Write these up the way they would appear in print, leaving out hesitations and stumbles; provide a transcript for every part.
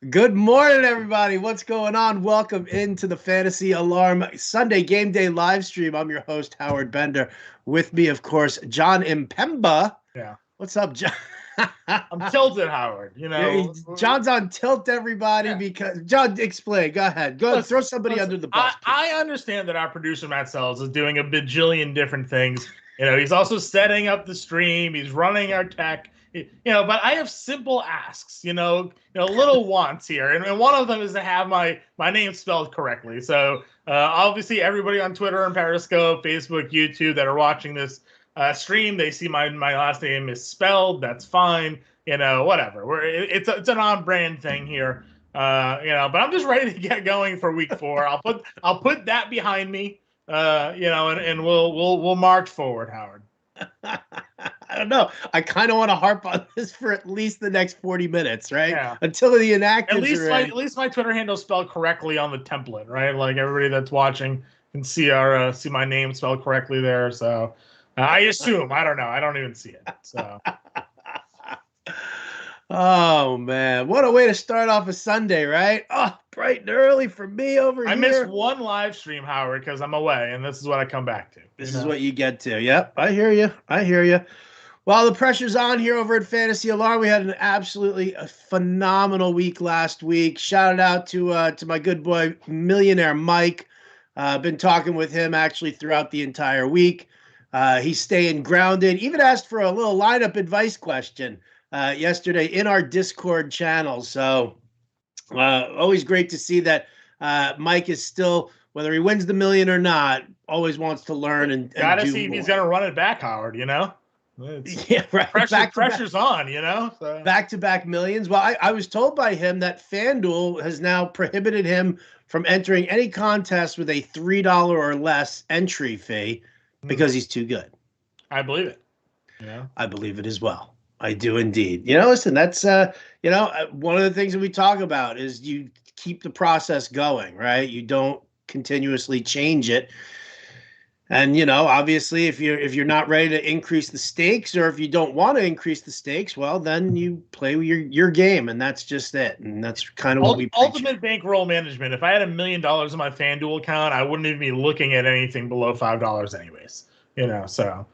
Good morning, everybody. What's going on? Welcome into the Fantasy Alarm Sunday Game Day live stream. I'm your host, Howard Bender. With me, of course, Jon Impemba. Yeah. What's up, Jon? I'm tilted, Howard. Jon's on tilt, everybody, because Jon, explain. Go ahead. Throw somebody under the bus. I understand that our producer Matt Sells is doing a bajillion different things. He's also setting up the stream. He's running our tech. But I have simple asks. Little wants here, and one of them is to have my name spelled correctly. So obviously, everybody on Twitter and Periscope, Facebook, YouTube that are watching this stream, they see my last name is spelled. That's fine. Whatever. It's an on-brand thing here. But I'm just ready to get going for week 4. I'll put that behind me. And we'll march forward, Howard. I don't know. I kind of want to harp on this for at least the next 40 minutes, right? Yeah. Until the inactives at least my Twitter handle is spelled correctly on the template, right? Like everybody that's watching can see see my name spelled correctly there. So I assume. I don't know. I don't even see it. So. Oh, man. What a way to start off a Sunday, right? Oh, bright and early for me over here. I missed one live stream, Howard, because I'm away, and this is what I come back to. This is what you get to. Yep, I hear you. Well, the pressure's on here over at Fantasy Alarm. We had an absolutely phenomenal week last week. Shout out to my good boy, Millionaire Mike. Been talking with him actually throughout the entire week. He's staying grounded. Even asked for a little lineup advice question yesterday in our Discord channel. So always great to see that Mike is still, whether he wins the million or not, always wants to learn and gotta do see if more. he's gonna run it back, Howard. Yeah, right. Pressure's on. So. Back-to-back millions. Well, I was told by him that FanDuel has now prohibited him from entering any contest with a $3 or less entry fee because he's too good. I believe it. I believe it as well. I do indeed. Listen, that's one of the things that we talk about is you keep the process going, right? You don't continuously change it. And obviously, if you're not ready to increase the stakes, or if you don't want to increase the stakes, well, then you play your game, and that's just it. And that's kind of what we preach. Ultimate bankroll management. If I had $1 million in my FanDuel account, I wouldn't even be looking at anything below $5 anyways. So.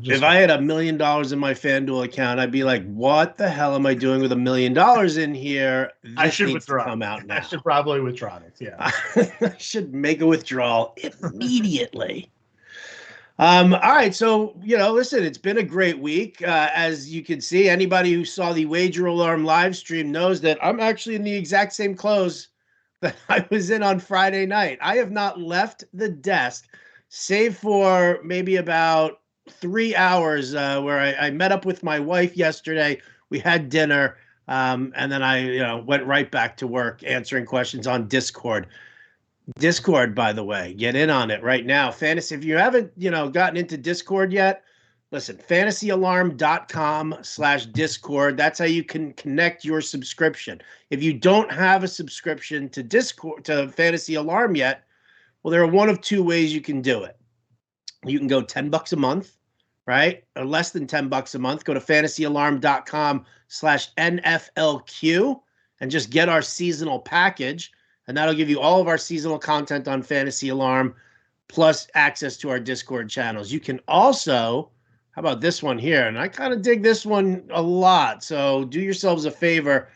If I had $1 million in my FanDuel account, I'd be like, "What the hell am I doing with $1 million in here?" I should withdraw. Come out now. I should probably withdraw it. Yeah, I should make a withdrawal immediately. All right, so listen, it's been a great week. As you can see, anybody who saw the Wager Alarm live stream knows that I'm actually in the exact same clothes that I was in on Friday night. I have not left the desk, save for maybe about 3 hours where I met up with my wife yesterday. We had dinner, and then I went right back to work answering questions on Discord. Discord, by the way, get in on it right now. Fantasy, if you haven't gotten into Discord yet, listen, fantasyalarm.com/Discord. That's how you can connect your subscription. If you don't have a subscription to Discord, to Fantasy Alarm yet, well, there are one of two ways you can do it. You can go $10 a month, right? Or less than $10 a month. Go to fantasyalarm.com/NFLQ and just get our seasonal package. And that'll give you all of our seasonal content on Fantasy Alarm, plus access to our Discord channels. You can also, how about this one here? And I kind of dig this one a lot. So do yourselves a favor.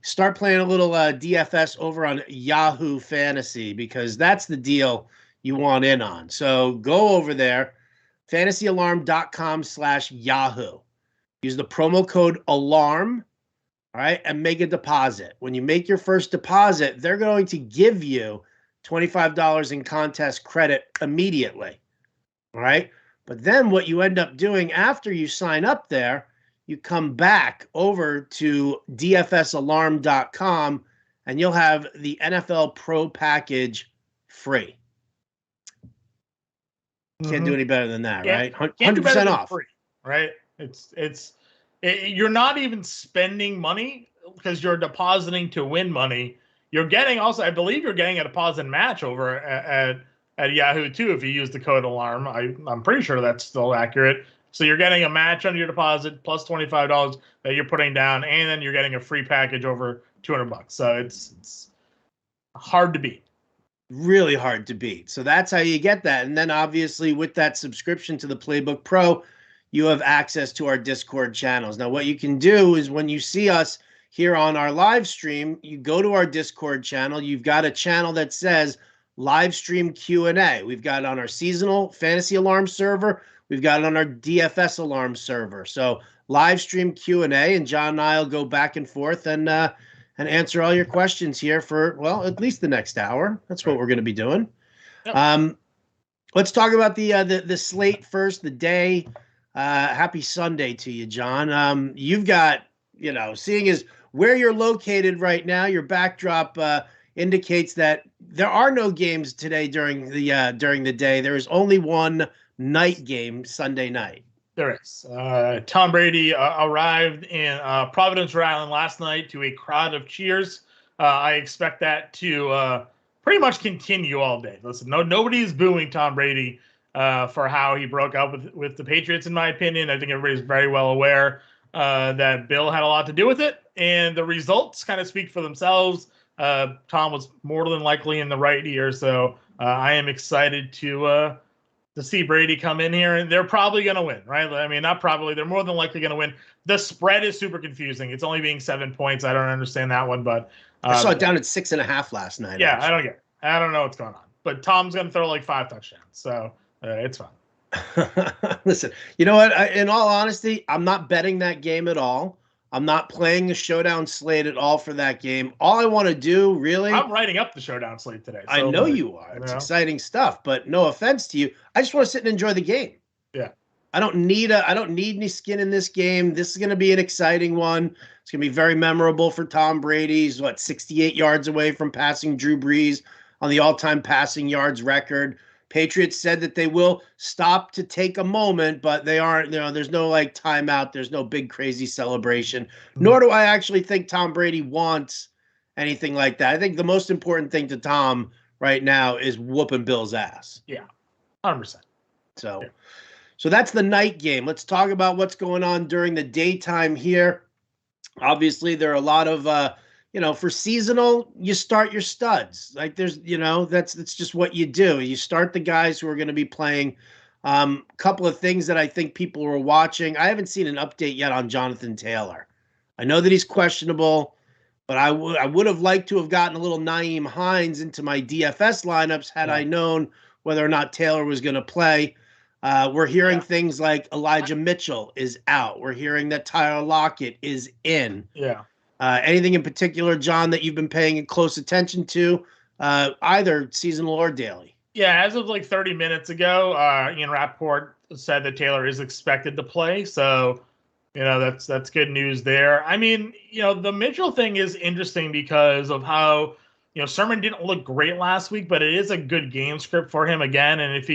Start playing a little DFS over on Yahoo Fantasy, because that's the deal you want in on. So go over there, fantasyalarm.com/Yahoo. Use the promo code ALARM, all right, and make a deposit. When you make your first deposit, they're going to give you $25 in contest credit immediately, all right? But then what you end up doing after you sign up there, you come back over to dfsalarm.com and you'll have the NFL Pro package free. Can't do any better than that, right? 100% off. Free, right? You're not even spending money because you're depositing to win money. You're getting also, I believe you're getting a deposit match over at Yahoo too if you use the code ALARM. I'm pretty sure that's still accurate. So you're getting a match on your deposit plus $25 that you're putting down, and then you're getting a free package over $200. So it's hard to beat. Really hard to beat. So that's how you get that. And then obviously with that subscription to the Playbook Pro, you have access to our Discord channels. Now, what you can do is when you see us here on our live stream, you go to our Discord channel. You've got a channel that says live stream Q&A. We've got it on our seasonal fantasy alarm server. We've got it on our DFS alarm server. So live stream Q&A, and John and I will go back and forth and answer all your questions here for, well, at least the next hour. That's what we're going to be doing. Yep. Let's talk about the slate first, the day. Happy Sunday to you, John. You've got, seeing as where you're located right now, your backdrop indicates that there are no games today during the day. There is only one night game Sunday night. There is. Tom Brady arrived in Providence, Rhode Island last night to a crowd of cheers. I expect that to pretty much continue all day. Listen, nobody is booing Tom Brady for how he broke up with the Patriots, in my opinion. I think everybody's very well aware that Bill had a lot to do with it, and the results kind of speak for themselves. Tom was more than likely in the right here, so I am excited to see Brady come in here, and they're probably going to win, right? I mean, not probably. They're more than likely going to win. The spread is super confusing. It's only being 7 points. I don't understand that one, but I saw it down at 6.5 last night. Yeah, actually. I don't get it. I don't know what's going on. But Tom's going to throw like 5 touchdowns, so it's fine. Listen, you know what? In all honesty, I'm not betting that game at all. I'm not playing the showdown slate at all for that game. All I want to do, really... I'm writing up the showdown slate today. So I know you are. It's exciting stuff, but no offense to you. I just want to sit and enjoy the game. Yeah. I don't need any skin in this game. This is going to be an exciting one. It's going to be very memorable for Tom Brady. He's, 68 yards away from passing Drew Brees on the all-time passing yards record. Patriots said that they will stop to take a moment, but they aren't, there's no timeout. There's no big crazy celebration, nor do I actually think Tom Brady wants anything like that. I think the most important thing to Tom right now is whooping Bill's ass. Yeah, 100%. So that's the night game. Let's talk about what's going on during the daytime here. Obviously, there are a lot of, for seasonal, you start your studs. There's, that's just what you do. You start the guys who are going to be playing. Couple of things that I think people were watching. I haven't seen an update yet on Jonathan Taylor. I know that he's questionable, but I would have liked to have gotten a little Nyheim Hines into my DFS lineups had I known whether or not Taylor was going to play. We're hearing things like Elijah Mitchell is out. We're hearing that Tyler Lockett is in. Yeah. Anything in particular, John, that you've been paying close attention to, either seasonal or daily? Yeah, as of 30 minutes ago, Ian Rappaport said that Taylor is expected to play. So, that's good news there. I mean, the Mitchell thing is interesting because of how, Sermon didn't look great last week, but it is a good game script for him again. And if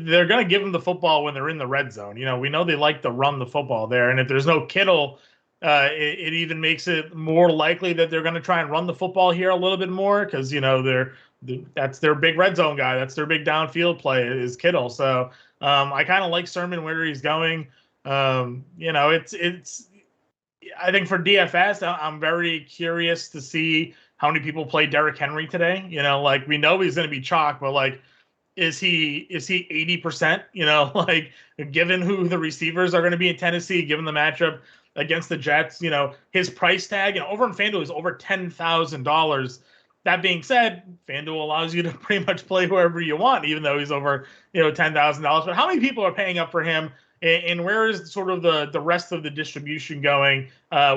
they're going to give him the football when they're in the red zone. We know they like to run the football there. And if there's no Kittle, it even makes it more likely that they're going to try and run the football here a little bit more because, that's their big red zone guy. That's their big downfield play is Kittle. So I kind of like Sermon where he's going. It's I think for DFS, I'm very curious to see how many people play Derrick Henry today. We know he's going to be chalk, but is he 80%? Given who the receivers are going to be in Tennessee, given the matchup against the Jets, his price tag, over in FanDuel is over $10,000. That being said, FanDuel allows you to pretty much play whoever you want, even though he's over, $10,000. But how many people are paying up for him? And where is sort of the rest of the distribution going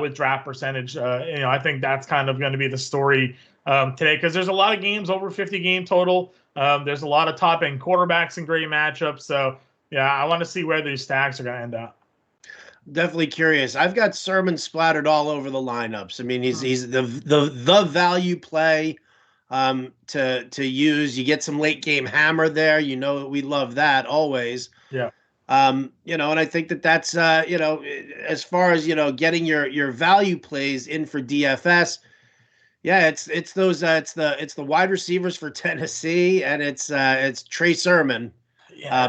with draft percentage? I think that's kind of going to be the story today because there's a lot of games over 50 game total. There's a lot of top end quarterbacks and great matchups. So yeah, I want to see where these stacks are going to end up. Definitely curious. I've got Sermon splattered all over the lineups. I mean, he's the value play to use. You get some late game hammer there. We love that always. Yeah. And I think that's as far as getting your value plays in for DFS. Yeah, it's the wide receivers for Tennessee, and it's Trey Sermon,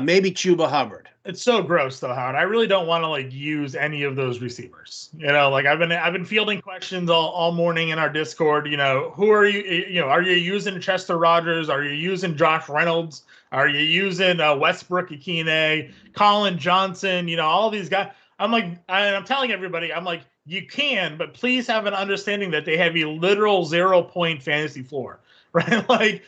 maybe Chuba Hubbard. It's so gross though, Howard. I really don't want to like use any of those receivers. Like I've been fielding questions all morning in our Discord. Who are you? Are you using Chester Rodgers? Are you using Josh Reynolds? Are you using Westbrook Ikine, Colin Johnson? All these guys. I'm telling everybody, I'm like, you can, but please have an understanding that they have a literal 0-point fantasy floor, right? Like,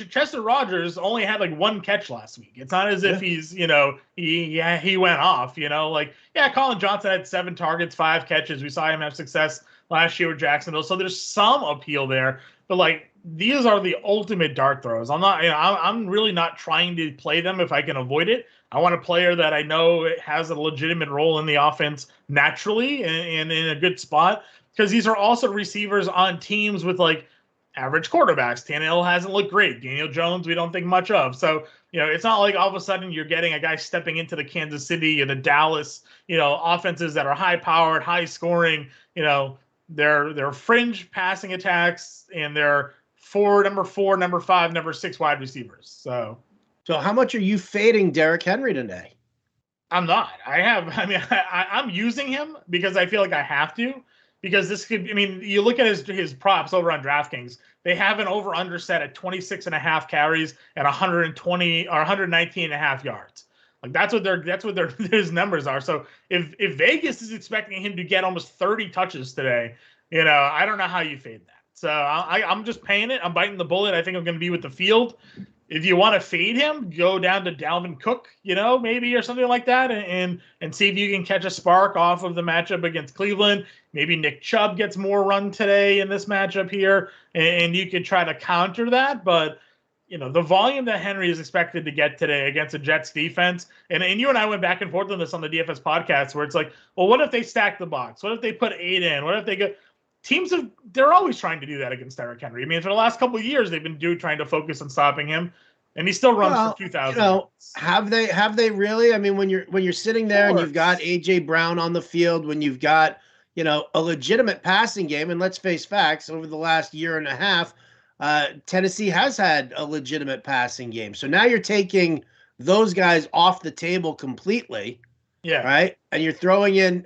Chester Rodgers only had like one catch last week. It's not as if he's, he went off, Colin Johnson had 7 targets, 5 catches. We saw him have success last year with Jacksonville. So there's some appeal there, but like, these are the ultimate dart throws. I'm really not trying to play them if I can avoid it. I want a player that I know has a legitimate role in the offense naturally and in a good spot, because these are also receivers on teams with like average quarterbacks. Tannehill hasn't looked great. Daniel Jones, we don't think much of. So, it's not like all of a sudden you're getting a guy stepping into the Kansas City and the Dallas, offenses that are high powered, high scoring. They're fringe passing attacks, and they're number 4, number 5, number 6 wide receivers. So how much are you fading Derrick Henry today? I'm not. I'm using him because I feel like I have to, because this could, you look at his props over on DraftKings, they have an over-under set at 26.5 carries and 120 or 119.5 yards. Like that's what his numbers are. So if Vegas is expecting him to get almost 30 touches today, I don't know how you fade that. So I'm just paying it. I'm biting the bullet. I think I'm going to be with the field. If you want to fade him, go down to Dalvin Cook, maybe, or something like that, and see if you can catch a spark off of the matchup against Cleveland. Maybe Nick Chubb gets more run today in this matchup here, and you could try to counter that. But, the volume that Henry is expected to get today against the Jets defense, and you and I went back and forth on this on the DFS podcast, where it's like, well, what if they stack the box? What if they put 8 in? What if they go... They're always trying to do that against Derrick Henry. For the last couple of years, they've been trying to focus on stopping him, and he still runs for 2,000. Have they really? When you're sitting there and you've got AJ Brown on the field, when you've got a legitimate passing game, and let's face facts, over the last year and a half, Tennessee has had a legitimate passing game. So now you're taking those guys off the table completely. Yeah. Right. And you're throwing in,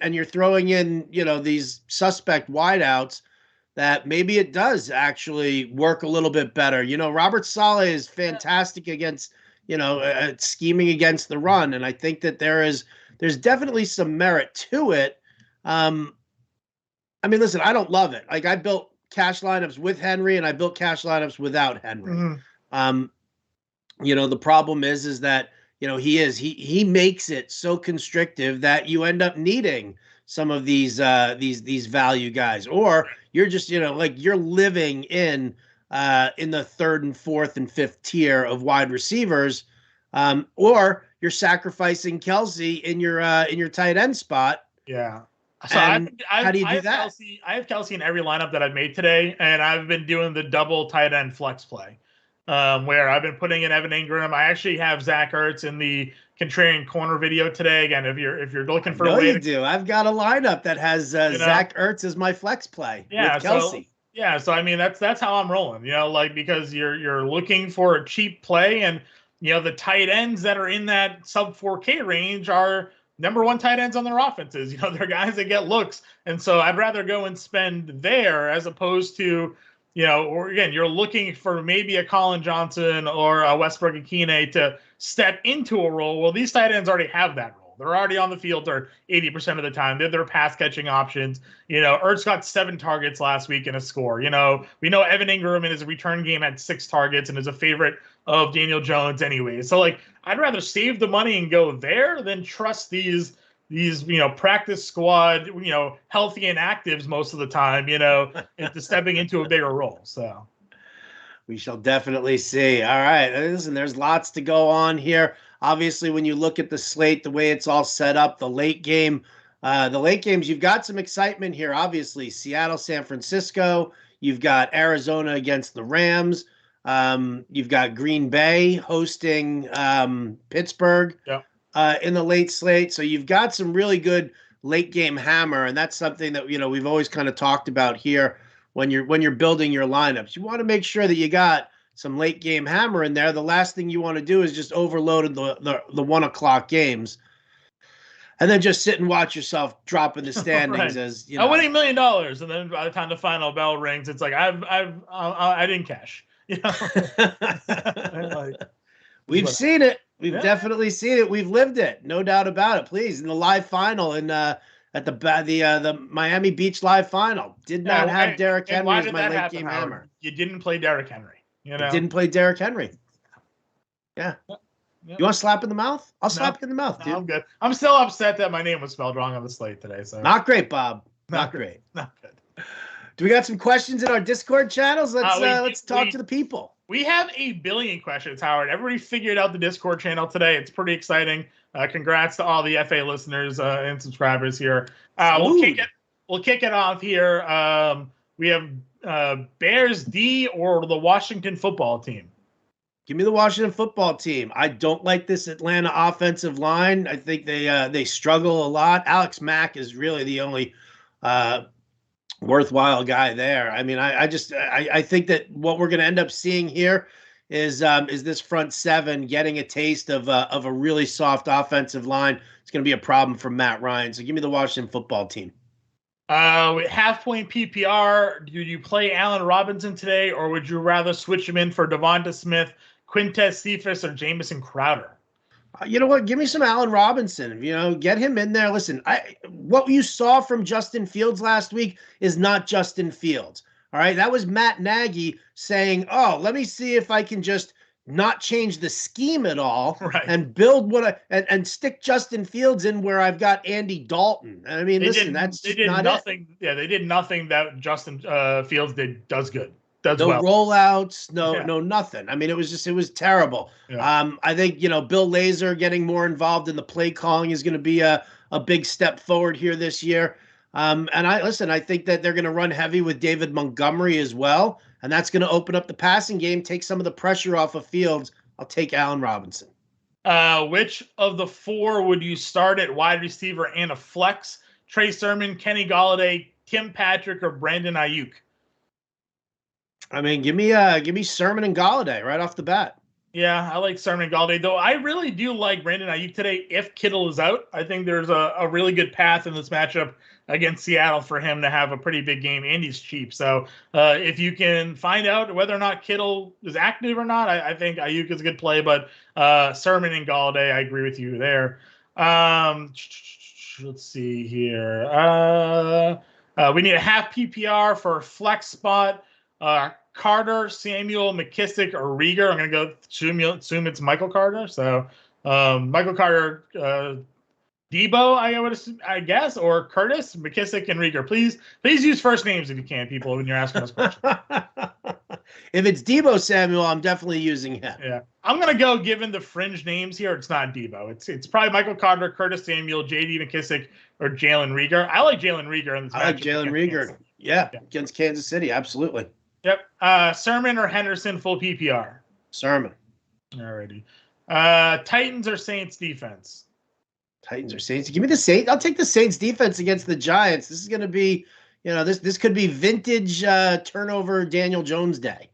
these suspect wideouts that maybe it does actually work a little bit better. Robert Saleh is fantastic against, scheming against the run. And I think that there's definitely some merit to it. Listen, I don't love it. Like, I built cash lineups with Henry and I built cash lineups without Henry. Mm-hmm. The problem is that, he makes it so constrictive that you end up needing some of these value guys, or you're just, you're living in the 3rd and 4th and 5th tier of wide receivers, or you're sacrificing Kelsey in your tight end spot. Yeah. So how do you do that? I have Kelsey in every lineup that I've made today, and I've been doing the double tight end flex play. Where I've been putting in Evan Ingram. I actually have Zach Ertz in the contrarian corner video today. Again, if you're looking for a way you do. I've got a lineup that has Zach Ertz as my flex play. Yeah, with Kelsey. So that's how I'm rolling. Because you're looking for a cheap play, and the tight ends that are in that sub 4K range are number 1 tight ends on their offenses. They're guys that get looks, and so I'd rather go and spend there as opposed to. Or again, you're looking for maybe a Colin Johnson or a Westbrook Ikine to step into a role. Well, these tight ends already have that role. They're already on the field 80% of the time. They're their pass catching options. Ertz got 7 targets last week and a score. We know Evan Ingram in his return game had 6 targets and is a favorite of Daniel Jones anyway. So I'd rather save the money and go there than trust these practice squad, healthy inactives most of the time, into stepping into a bigger role. So we shall definitely see. All right. Listen, there's lots to go on here. Obviously, when you look at the slate, the way it's all set up, the late games, you've got some excitement here. Obviously, Seattle, San Francisco, you've got Arizona against the Rams. You've got Green Bay hosting Pittsburgh. Yeah. In the late slate. So you've got some really good late game hammer. And that's something that, we've always kind of talked about here when you're building your lineups. You want to make sure that you got some late game hammer in there, the last thing you want to do is just overload the 1 o'clock games. And then just sit and watch yourself drop in the standings right. as you know. I'm winning $1 million, and then by the time the final bell rings, it's like I didn't cash. You know, we've seen it. We've definitely seen it. We've lived it, no doubt about it. Please, in the live final at the Miami Beach live final, did not have Derrick Henry as my late game hammer. You didn't play Derrick Henry. You know, didn't play Derrick Henry. Yeah. Yep. You want to slap in the mouth? I'll slap you in the mouth, dude. I'm good. I'm still upset that my name was spelled wrong on the slate today. So not great, Bob. Not great. Not good. Do we got some questions in our Discord channels? Let's talk to the people. We have 1 billion questions, Howard. Everybody figured out the Discord channel today. It's pretty exciting. Congrats to all the FA listeners and subscribers here. We'll kick it off here. We have Bears D or the Washington football team. Give me the Washington football team. I don't like this Atlanta offensive line. I think they struggle a lot. Alex Mack is really the only worthwhile guy there. I mean, I think that what we're going to end up seeing here is this front seven getting a taste of a really soft offensive line. It's going to be a problem for Matt Ryan. So give me the Washington football team. Half-point PPR. Do you play Allen Robinson today, or would you rather switch him in for Devonta Smith, Quintez Cephas, or Jamison Crowder? You know what? Give me some Allen Robinson. You know, get him in there. Listen, what you saw from Justin Fields last week is not Justin Fields. All right, that was Matt Nagy saying, "Oh, let me see if I can just not change the scheme at all and build and stick Justin Fields in where I've got Andy Dalton." I mean, they did nothing. Yeah, they did nothing that Justin Fields does good. No rollouts, no nothing. I mean, it was terrible. Yeah. I think, Bill Lazor getting more involved in the play calling is going to be a big step forward here this year. And I think that they're going to run heavy with David Montgomery as well. And that's going to open up the passing game, take some of the pressure off of Fields. I'll take Allen Robinson. Which of the 4 would you start at wide receiver and a flex? Trey Sermon, Kenny Golladay, Tim Patrick, or Brandon Ayuk? I mean, give me Sermon and Golladay right off the bat. Yeah, I like Sermon and Golladay, though I really do like Brandon Ayuk today if Kittle is out. I think there's a really good path in this matchup against Seattle for him to have a pretty big game, and he's cheap. So if you can find out whether or not Kittle is active or not, I think Ayuk is a good play, but Sermon and Golladay, I agree with you there. Let's see here. We need a half PPR for a flex spot. Carter, Samuel, McKissick, or Rieger. I'm going to go assume it's Michael Carter. So Michael Carter, Debo, I guess, or Curtis, McKissick, and Rieger. Please use first names if you can, people, when you're asking us questions. If it's Debo Samuel, I'm definitely using him. Yeah. I'm going to go, given the fringe names here, it's not Debo. It's probably Michael Carter, Curtis Samuel, J.D. McKissick, or Jalen Rieger. I like Jalen Rieger in this matchup. I like Jalen Rieger. Yeah, against Kansas City. Absolutely. Yep. Sermon or Henderson, full PPR? Sermon. Alrighty. Titans or Saints defense? Titans or Saints? Give me the Saints. I'll take the Saints defense against the Giants. This is going to be, this could be vintage turnover Daniel Jones day.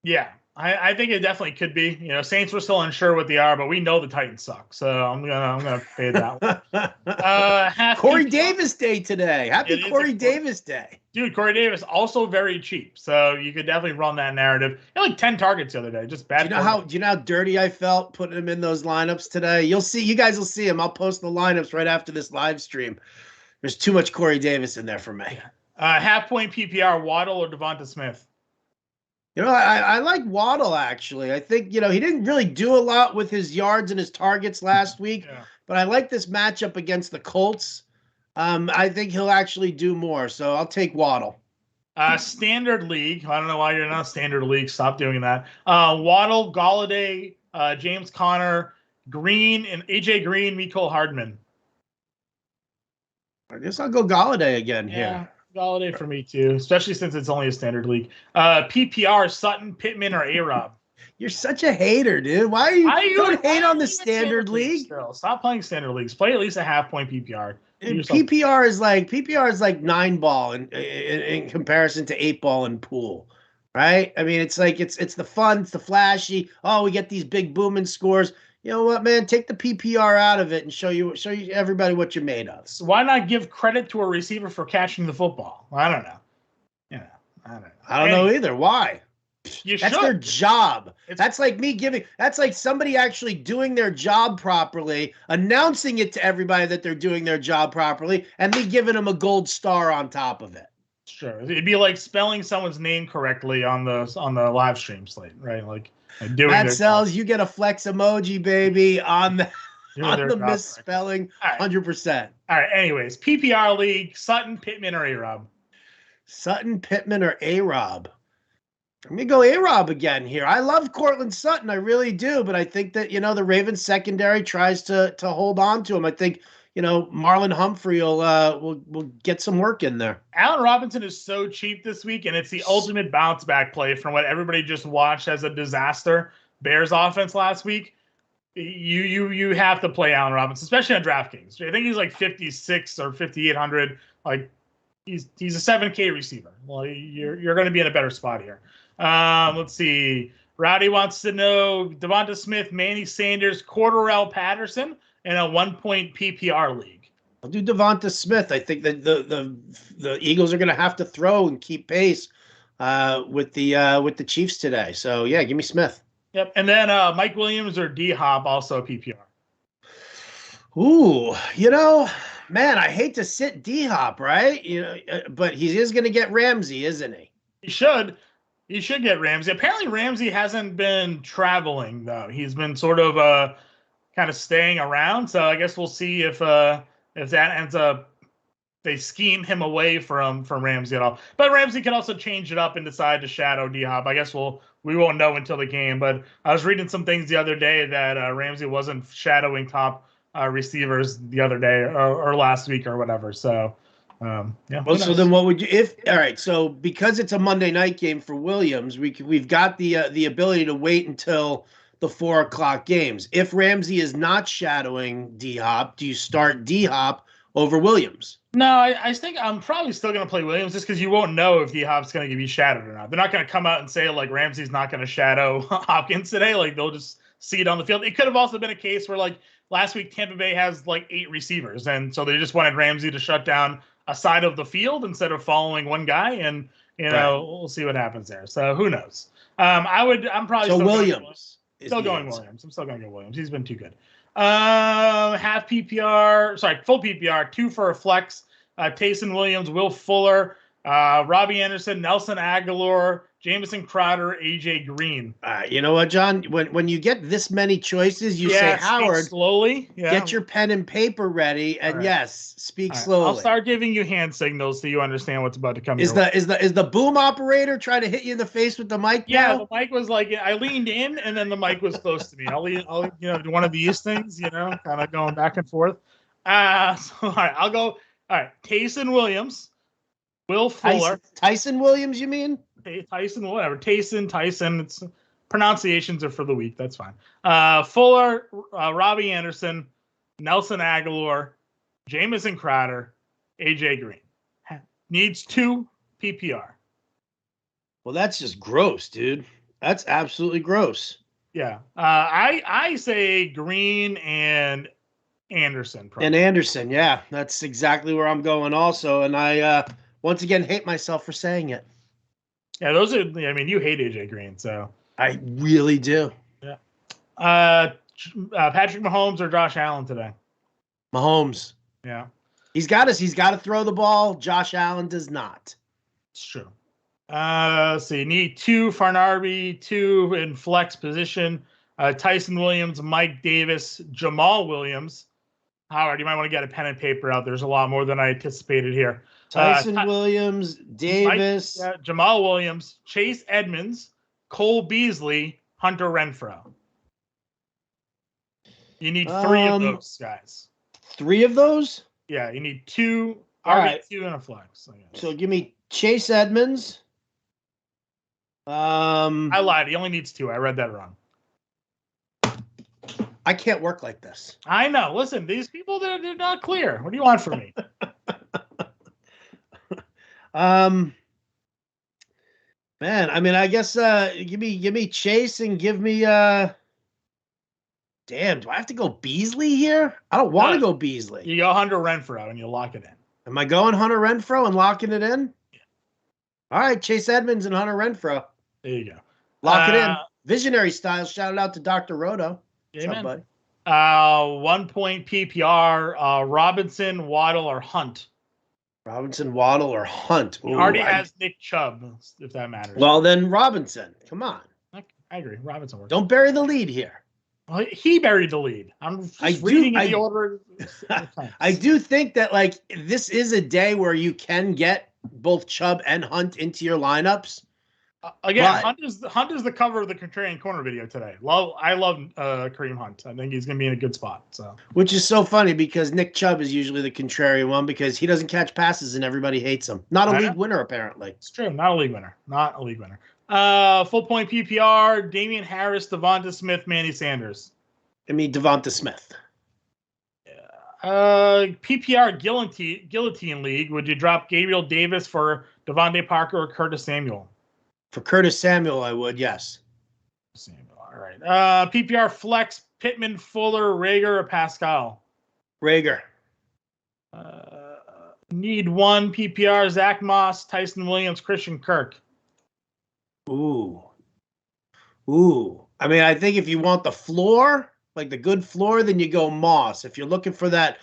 Yeah, I think it definitely could be. Saints were still unsure what they are, but we know the Titans suck. So I'm gonna pay that one. Corey Davis Day today. Happy Corey Davis Day. Dude, Corey Davis also very cheap. So you could definitely run that narrative. He had like 10 targets the other day. Just bad. Do you know how dirty I felt putting him in those lineups today? You guys will see him. I'll post the lineups right after this live stream. There's too much Corey Davis in there for me. Half point PPR, Waddle or Devonta Smith? I like Waddle, actually. I think, he didn't really do a lot with his yards and his targets last week, but I like this matchup against the Colts. I think he'll actually do more, so I'll take Waddle. Standard league. I don't know why you're not standard league. Stop doing that. Waddle, Golladay, James Conner, Green, and AJ Green, Mecole Hardman. I guess I'll go Golladay again here. Golladay for me too, especially since it's only a standard league. PPR, Sutton, Pittman, or A-Rob? You're such a hater, dude. Why are you don't hate on the standard league? Stop playing standard leagues. Play at least a half point PPR. PPR is like 9 ball in comparison to 8 ball in pool. right? I mean, it's like it's the fun, it's the flashy. Oh, we get these big booming scores. You know what, man? Take the PPR out of it and show you everybody what you're made of. So why not give credit to a receiver for catching the football? I don't know. I don't know either. Why? That's their job. That's like me giving. That's like somebody actually doing their job properly, announcing it to everybody that they're doing their job properly, and me giving them a gold star on top of it. Sure, it'd be like spelling someone's name correctly on the live stream slate, right? Like doing Matt Sells, you get a flex emoji, baby, on the misspelling, 100%. All right. Anyways, PPR league: Sutton, Pittman, or A-Rob. Sutton, Pittman, or A-Rob. Let me go A-Rob again here. I love Cortland Sutton, I really do, but I think that the Ravens secondary tries to hold on to him. I think Marlon Humphrey will get some work in there. Allen Robinson is so cheap this week, and it's the ultimate bounce back play from what everybody just watched as a disaster Bears offense last week. You have to play Allen Robinson, especially on DraftKings. I think he's like 56 or 5,800. Like he's a 7K receiver. Well, you're going to be in a better spot here. Let's see. Rowdy wants to know Devonta Smith, Manny Sanders, Cordarrelle Patterson in a 1-point PPR league. I'll do Devonta Smith. I think that the Eagles are going to have to throw and keep pace with the Chiefs today. So yeah, give me Smith. Yep, and then Mike Williams or D-Hop, also PPR. Ooh, man, I hate to sit D-Hop, right? But he is going to get Ramsey, isn't he? He should. He should get Ramsey. Apparently, Ramsey hasn't been traveling though. He's been sort of kind of staying around. So I guess we'll see if that ends up they scheme him away from Ramsey at all. But Ramsey can also change it up and decide to shadow D-Hop. I guess we won't know until the game. But I was reading some things the other day that Ramsey wasn't shadowing top receivers the other day or last week or whatever. So yeah. Well, so then what would you all right? So because it's a Monday night game for Williams, we've got the ability to wait until the 4:00 games. If Ramsey is not shadowing D-Hop, do you start D-Hop over Williams? No, I think I'm probably still going to play Williams just because you won't know if D-Hop's going to be shadowed or not. They're not going to come out and say, like, Ramsey's not going to shadow Hopkins today. Like, they'll just see it on the field. It could have also been a case where, like, last week Tampa Bay has, like, 8 receivers. And so they just wanted Ramsey to shut down a side of the field instead of following one guy. And, we'll see what happens there. So who knows? I'm probably still Williams. Still going Williams. I'm still going to go Williams. He's been too good. Half PPR, full PPR, 2 for a flex. Taysom Williams, Will Fuller, Robbie Anderson, Nelson Aguilar, Jamison Crowder, AJ Green. You know what, John? When you get this many choices, you say, Howard, slowly. Yeah. Get your pen and paper ready, and speak slowly. I'll start giving you hand signals so you understand what's about to come. Is the boom operator trying to hit you in the face with the mic? Yeah, the mic was like I leaned in, and then the mic was close to me. I'll do one of these things, kind of going back and forth. So all right, I'll go. All right, Taysom Williams, Will Fuller. Tyson Williams, you mean? Tyson, whatever. Tyson. It's pronunciations are for the week. That's fine. Fuller, Robbie Anderson, Nelson Aguilar, Jamison Crowder, AJ Green. Needs 2 PPR. Well, that's just gross, dude. That's absolutely gross. Yeah. I say Green and Anderson. Probably. And Anderson, yeah. That's exactly where I'm going also. And I, once again, hate myself for saying it. Yeah, those are, you hate AJ Green, so. I really do. Yeah. Patrick Mahomes or Josh Allen today? Mahomes. Yeah. He's got to throw the ball. Josh Allen does not. It's true. So you need 2 Farnarby, 2 in flex position. Tyson Williams, Mike Davis, Jamal Williams. Howard, you might want to get a pen and paper out. There's a lot more than I anticipated here. Tyson Williams, Davis. Mike, Jamal Williams, Chase Edmonds, Cole Beasley, Hunter Renfrow. You need 3 of those guys. 3 of those? Yeah, you need 2 RB2 and a flex. So give me Chase Edmonds. I lied. He only needs 2. I read that wrong. I can't work like this. I know. Listen, these people, they're not clear. What do you want from me? Man, I mean, I guess give me Chase and give me damn, do I have to go Beasley here? I don't want to go Beasley. You go Hunter Renfrow and you lock it in. Am I going Hunter Renfrow and locking it in? Yeah. All right, Chase Edmonds and Hunter Renfrow. There you go. Lock it in. Visionary style. Shout out to Dr. Roto. What's up, buddy? 1 point PPR, Robinson, Waddle, or Hunt. Robinson, Waddle, or Hunt. He already has Nick Chubb, if that matters. Well, then Robinson. Come on. I agree. Robinson works. Don't bury the lead here. Well, he buried the lead. I'm just reading in the order. I do think that, like, this is a day where you can get both Chubb and Hunt into your lineups. Again, Hunt is the cover of the Contrarian Corner video today. I love Kareem Hunt. I think he's going to be in a good spot. So, which is so funny because Nick Chubb is usually the contrarian one because he doesn't catch passes and everybody hates him. Not a league winner, apparently. It's true. Not a league winner. Full point PPR, Damian Harris, Devonta Smith, Manny Sanders. I mean, Devonta Smith. PPR Guillotine League. Would you drop Gabriel Davis for Devontae Parker or Curtis Samuel? For Curtis Samuel, I would, yes. Samuel, all right. PPR Flex, Pittman, Fuller, Rager, or Pascal? Rager. Need one PPR, Zach Moss, Tyson Williams, Christian Kirk. Ooh. I mean, I think if you want the floor, like the good floor, then you go Moss. If you're looking for that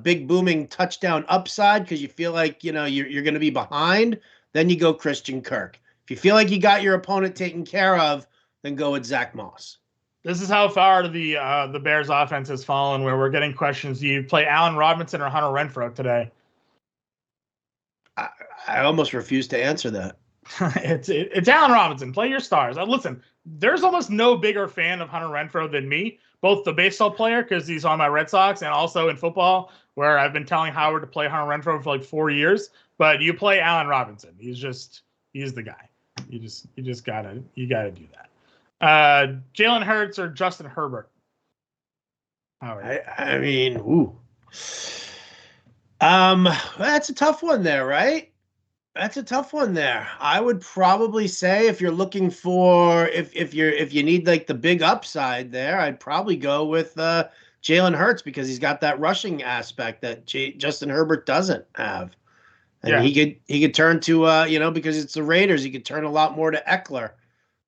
big booming touchdown upside because you feel like, you're going to be behind, then you go Christian Kirk. If you feel like you got your opponent taken care of, then go with Zach Moss. This is how far the Bears offense has fallen, where we're getting questions. Do you play Allen Robinson or Hunter Renfrow today? I almost refuse to answer that. It's Allen Robinson. Play your stars. Listen, there's almost no bigger fan of Hunter Renfrow than me, both the baseball player, because he's on my Red Sox, and also in football, where I've been telling Howard to play Hunter Renfrow for like 4 years. But you play Allen Robinson. He's the guy. You just gotta do that. Jalen Hurts or Justin Herbert? I mean, that's a tough one there, right? That's a tough one there. I would probably say if you're looking for if you need like the big upside there, I'd probably go with Jalen Hurts because he's got that rushing aspect that Justin Herbert doesn't have. And he could turn to because it's the Raiders, he could turn a lot more to Eckler.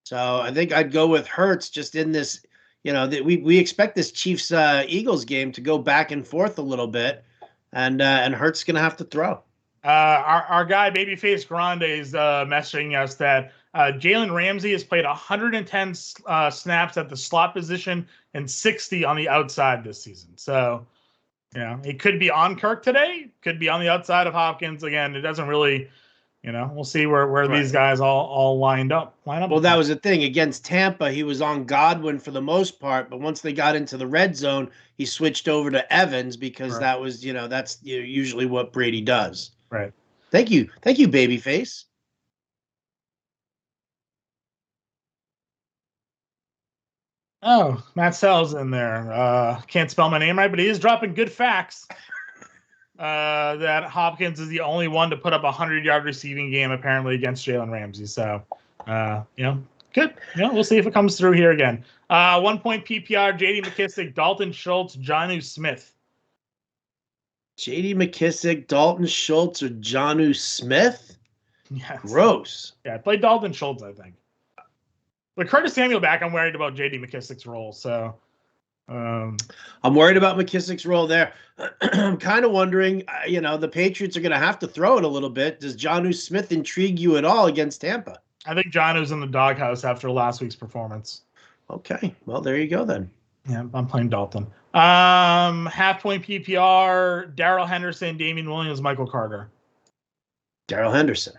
So I think I'd go with Hurts just in this, that we expect this Chiefs Eagles game to go back and forth a little bit, and Hurts is gonna have to throw. Our guy Babyface Grande is messaging us that Jalen Ramsey has played 110 snaps at the slot position and 60 on the outside this season. So. Yeah, it could be on Kirk today. Could be on the outside of Hopkins. Again, it doesn't really, we'll see where these guys all line up. Well, that was the thing. Against Tampa, he was on Godwin for the most part, but once they got into the red zone, he switched over to Evans because that was, that's usually what Brady does. Right. Thank you, Babyface. Oh, Matt Sell's in there. Can't spell my name right, but he is dropping good facts. That Hopkins is the only one to put up a 100-yard receiving game apparently against Jalen Ramsey. So, good. We'll see if it comes through here again. 1 point PPR, J.D. McKissick, Dalton Schultz, Jonnu Smith. J.D. McKissick, Dalton Schultz, or Jonnu Smith? Yes. Gross. Yeah, play Dalton Schultz, I think. With Curtis Samuel back, I'm worried about J.D. McKissick's role. So, I'm worried about McKissick's role there. I'm kind of wondering, the Patriots are going to have to throw it a little bit. Does Jonnu Smith intrigue you at all against Tampa? I think Jonnu's in the doghouse after last week's performance. Okay, well there you go then. Yeah, I'm playing Dalton. Half point PPR, Darrell Henderson, Damian Williams, Michael Carter. Darrell Henderson.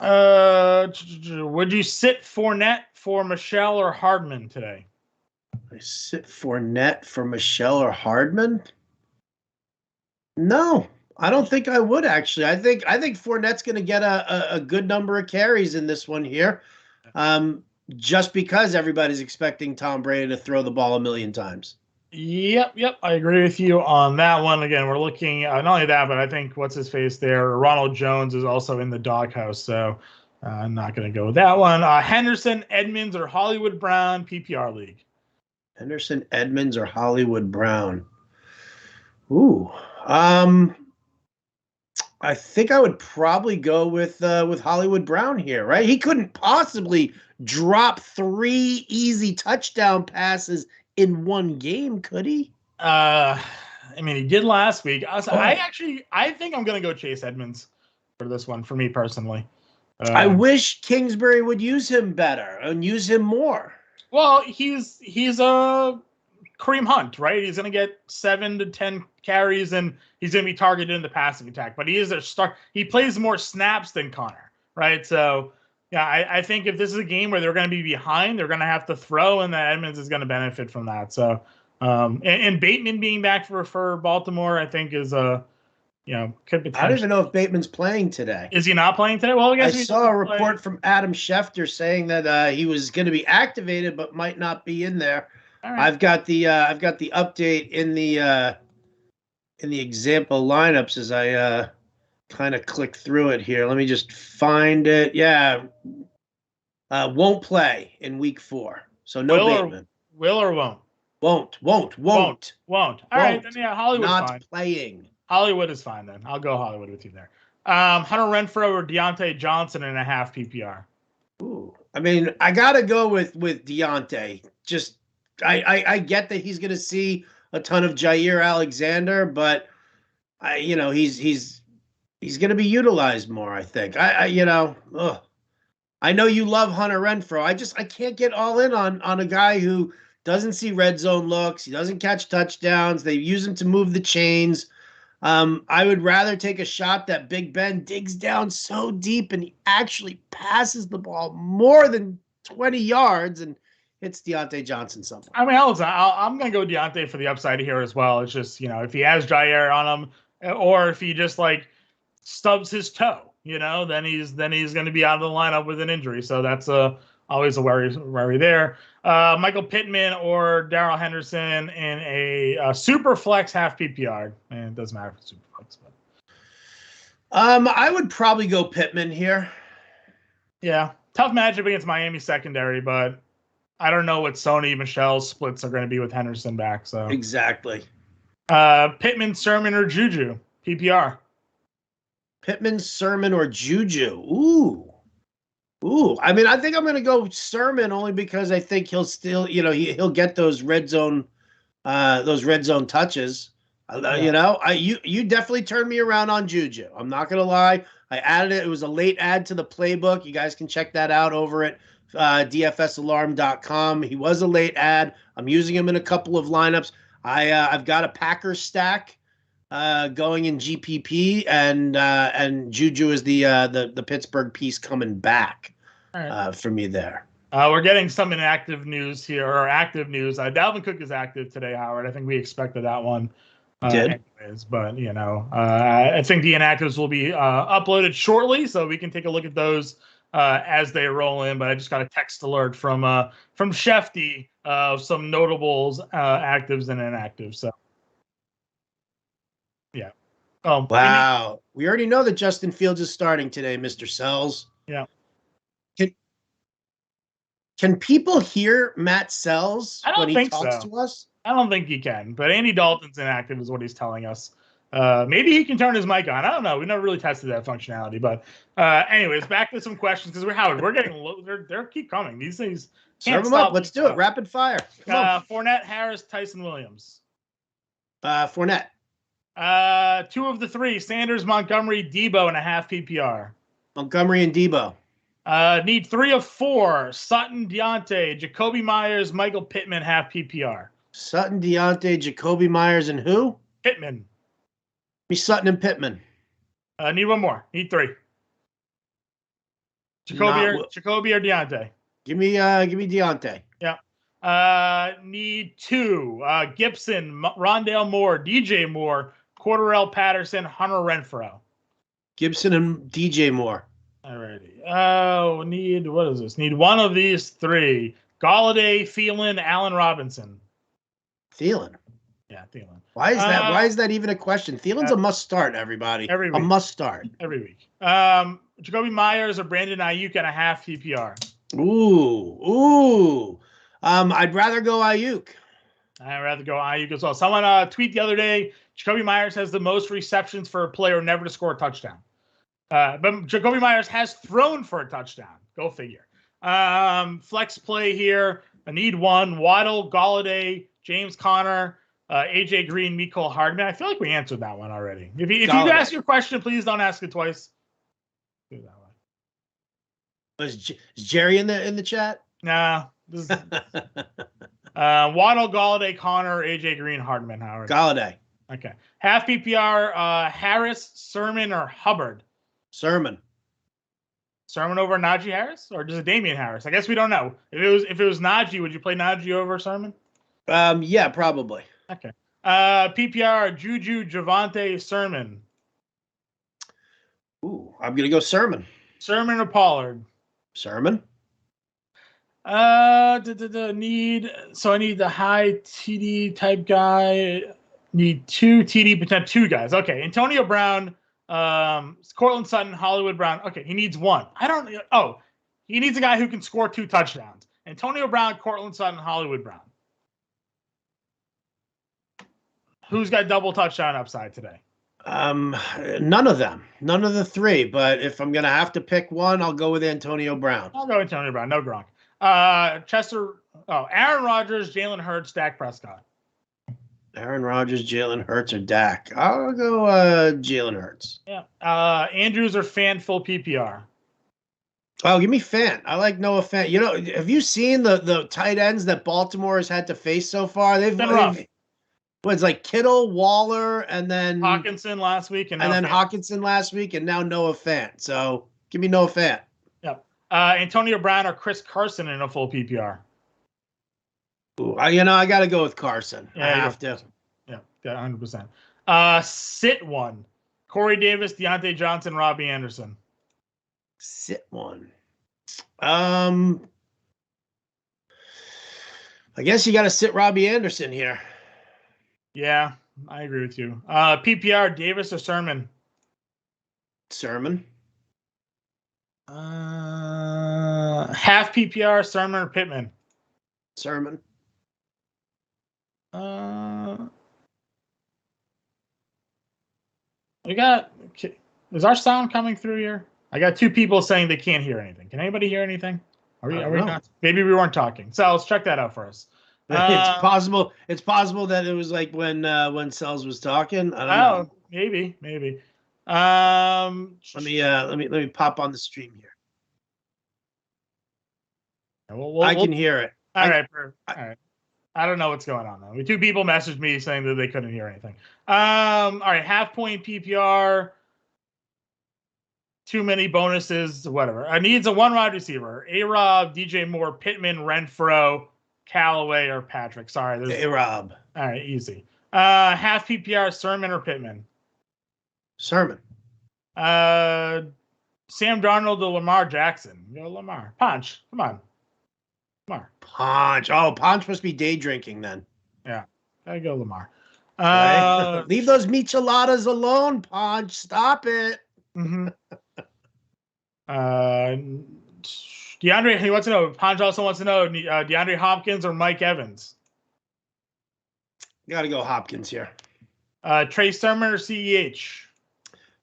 Would you sit Fournette for Michelle or Hardman today? I sit Fournette for Michelle or Hardman? No, I don't think I would actually. I think Fournette's going to get a good number of carries in this one here, just because everybody's expecting Tom Brady to throw the ball 1 million times. Yep. I agree with you on that one. Again, we're looking not only that, but I think what's his face there, Ronald Jones is also in the doghouse. So I'm not going to go with that one. Henderson, Edmonds, or Hollywood Brown, PPR league. Henderson, Edmonds, or Hollywood Brown. Ooh. I think I would probably go with Hollywood Brown here, right? He couldn't possibly drop 3 easy touchdown passes in one game, could he? I mean, he did last week. I think I'm going to go Chase Edmonds for this one, for me personally. I wish Kingsbury would use him better and use him more. Well, he's a Kareem Hunt, right? He's going to get 7 to 10 carries, and he's going to be targeted in the passing attack. But he is a start. He plays more snaps than Connor, right? So, yeah, I think if this is a game where they're going to be behind, they're going to have to throw, and that Edmonds is going to benefit from that. So, and Bateman being back for Baltimore, I think is could potentially. I don't even know if Bateman's playing today. Is he not playing today? Well, I saw a report from Adam Schefter saying that he was going to be activated but might not be in there. Right. I've got the update in the example lineups as I kind of click through it here. Let me just find it. Yeah, won't play in week 4, so no Bateman. Will or won't? Won't. All right, then yeah, Hollywood's not fine. Playing. Hollywood is fine then. I'll go Hollywood with you there. Hunter Renfrow or Deontay Johnson in a half PPR. Ooh, I mean, I gotta go with Deontay. Just I get that he's gonna see a ton of Jair Alexander, but he's gonna be utilized more. I think. I know you love Hunter Renfrow. I can't get all in on a guy who doesn't see red zone looks. He doesn't catch touchdowns. They use him to move the chains. I would rather take a shot that Big Ben digs down so deep and he actually passes the ball more than 20 yards and hits Deontay Johnson somewhere. I mean, I'm going to go Deontay for the upside here as well. It's just, if he has Jair on him or if he just stubs his toe, then he's going to be out of the lineup with an injury. So that's always a worry there. Michael Pittman or Darrell Henderson in a super flex half PPR. And it doesn't matter if it's super flex. But. I would probably go Pittman here. Yeah. Tough matchup against Miami secondary, but I don't know what Sony Michelle's splits are going to be with Henderson back. So exactly. Pittman, Sermon, or Juju PPR. Pittman, Sermon, or Juju. Ooh. I mean, I think I'm going to go Sermon only because I think he'll still, he'll get those red zone touches. Yeah. You definitely turned me around on Juju. I'm not going to lie. I added it. It was a late add to the playbook. You guys can check that out over at dfsalarm.com. He was a late add. I'm using him in a couple of lineups. I've got a Packers stack going in GPP, and Juju is the Pittsburgh piece coming back for me there. We're getting some inactive news here, or active news. Dalvin Cook is active today, Howard. I think we expected that one. Anyways, but I think the inactives will be uploaded shortly, so we can take a look at those as they roll in. But I just got a text alert from Shefty of some notables, actives and inactives. So yeah. Wow. We already know that Justin Fields is starting today, Mr. Sells. Yeah. Can people hear Matt Sells when he talks to us? I don't think he can, but Andy Dalton's inactive is what he's telling us. Maybe he can turn his mic on. I don't know. We never really tested that functionality. But anyways, back to some questions because we're getting low. They're keep coming. These things can't serve them up. Let's do it. Rapid fire. Fournette, Harris, Tyson Williams. Fournette. 2 of the 3: Sanders, Montgomery, Debo in a half PPR. Montgomery and Debo. Need 3 of 4: Sutton, Deontay, Jacoby Myers, Michael Pittman, half PPR. Sutton, Deontay, Jacoby Myers, and who? Pittman. Be Sutton and Pittman. Need 1 more. Need 3. Jacoby or Deontay. Give me Deontay. Yeah. Need 2: Gibson, Rondale Moore, DJ Moore, Cordarrelle Patterson, Hunter Renfrow. Gibson and DJ Moore. Alrighty. What is this? Need 1 of these 3: Galladay, Thielen, Allen Robinson. Thielen. Yeah, Thielen. Why is that? Why is that even a question? Thielen's a must start, everybody. Every week. A must start. Every week. Jacoby Myers or Brandon Ayuk and a half PPR. Ooh. I'd rather go Ayuk. I'd rather go Ayuk as well. Someone tweeted the other day, Jacoby Myers has the most receptions for a player never to score a touchdown. But Jacoby Myers has thrown for a touchdown. Go figure. Flex play here. I need one. Waddle, Galladay, James Conner, AJ Green, Mecole Hardman. I feel like we answered that one already. If you ask your question, please don't ask it twice. Do that one. Is Jerry in the chat? Nah. This is, Waddle, Galladay, Conner, AJ Green, Hardman, Howard. Galladay. Okay. Half PPR, Harris, Sermon, or Hubbard? Sermon. Sermon over Najee Harris, or just Damian Harris? I guess we don't know. If it was Najee, would you play Najee over Sermon? Yeah, probably. Okay. PPR, Juju, Javonte, Sermon. Ooh, I'm gonna go Sermon. Sermon or Pollard? Sermon. I need the high TD type guy. Need two TD, potential two guys. Okay, Antonio Brown, Cortland Sutton, Hollywood Brown. Okay, he needs one. He needs a guy who can score 2 touchdowns. Antonio Brown, Cortland Sutton, Hollywood Brown. Who's got double touchdown upside today? None of them. None of the 3. But if I'm gonna have to pick one, I'll go with Antonio Brown. I'll go Antonio Brown. No Gronk. Aaron Rodgers, Jalen Hurts, Dak Prescott. Aaron Rodgers, Jalen Hurts, or Dak. I'll go Jalen Hurts. Yeah. Andrews or Fant full PPR? Oh, give me Fant. I like Noah Fant. You know, have you seen the tight ends that Baltimore has had to face so far? They've been rough. It's like Kittle, Waller, and then Hawkinson last week, and then Hawkinson last week, and now Noah Fant. So give me Noah Fant. Yep. Antonio Brown or Chris Carson in a full PPR? Ooh, I got to go with Carson. Yeah, I have to. Yeah, 100%. Sit one. Corey Davis, Deontay Johnson, Robbie Anderson. Sit one. I guess you got to sit Robbie Anderson here. Yeah, I agree with you. PPR, Davis or Sermon? Sermon. Half PPR, Sermon or Pittman? Sermon. Is our sound coming through here? I got 2 people saying they can't hear anything. Can anybody hear anything? Are we not? Maybe we weren't talking. So let's check that out for us. It's possible. It's possible that it was like when Sells was talking. I don't know. Maybe. Let me pop on the stream here. I can hear it. All right. I don't know what's going on though. 2 people messaged me saying that they couldn't hear anything. All right, half point PPR. Too many bonuses, whatever. I needs a 1 wide receiver. A-Rob, DJ Moore, Pittman, Renfro, Callaway, or Patrick. Sorry. A-Rob. All right, easy. Half PPR, Sermon or Pittman? Sermon. Sam Darnold to Lamar Jackson. Go Lamar. Punch. Come on. Lamar. Punch. Oh, Punch must be day drinking then. Yeah. Gotta go Lamar. Right? Leave those micheladas alone, Punch. Stop it. Mm-hmm. DeAndre, he wants to know. Ponch also wants to know DeAndre Hopkins or Mike Evans. Got to go Hopkins here. Trey Sermon or CEH?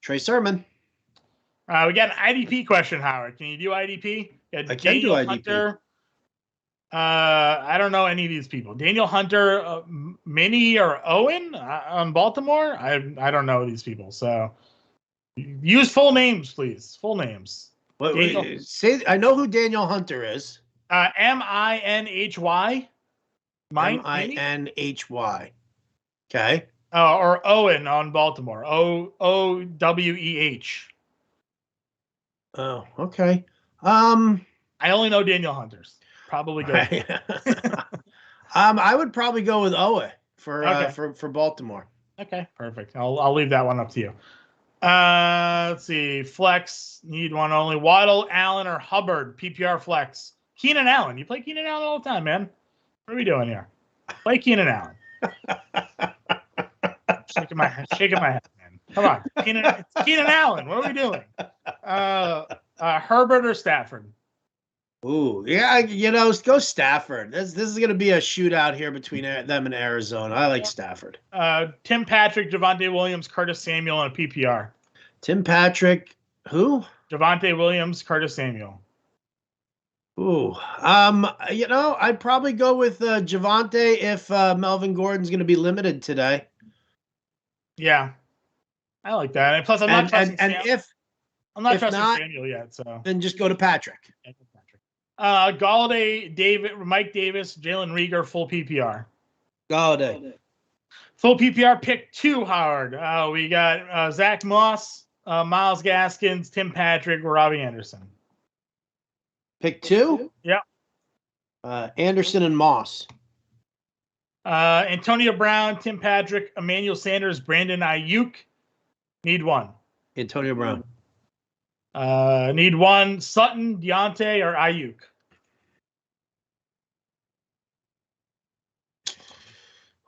Trey Sermon. We got an IDP question, Howard. Can you do IDP? I can do IDP. Hunter. I don't know any of these people. Daniel Hunter, Minnie or Owen on Baltimore? I don't know these people. So use full names, please. Full names. Say, I know who Daniel Hunter is. M-I-N-H-Y. M-I-N-H-Y. Okay. Or Owen on Baltimore. O-W-E-H. Oh, okay. I only know Daniel Hunter's. Probably good. I would probably go with Owen for Baltimore. Okay, perfect. I'll leave that one up to you. Let's see. Flex, need one only. Waddle, Allen, or Hubbard, PPR flex. Keenan Allen. You play Keenan Allen all the time, man. What are we doing here? Play Keenan Allen. Shaking my head, man. Come on, it's Keenan Allen. What are we doing? Herbert or Stafford? Ooh, yeah, go Stafford. This is going to be a shootout here between them and Arizona. I like Stafford. Tim Patrick, Javonte Williams, Curtis Samuel on PPR. Tim Patrick, who? Javonte Williams, Curtis Samuel. Ooh, I'd probably go with Javonte if Melvin Gordon's going to be limited today. Yeah, I like that. And plus, I'm not trusting Samuel yet. So then just go to Patrick. Galladay, Mike Davis, Jalen Reagor, full PPR. Galladay. Full PPR pick 2, Howard. We got Zach Moss, Myles Gaskins, Tim Patrick, Robbie Anderson. Pick 2? Yeah. Anderson and Moss. Antonio Brown, Tim Patrick, Emmanuel Sanders, Brandon Ayuk. Need 1. Antonio Brown. Need 1. Sutton, Deontay, or Ayuk.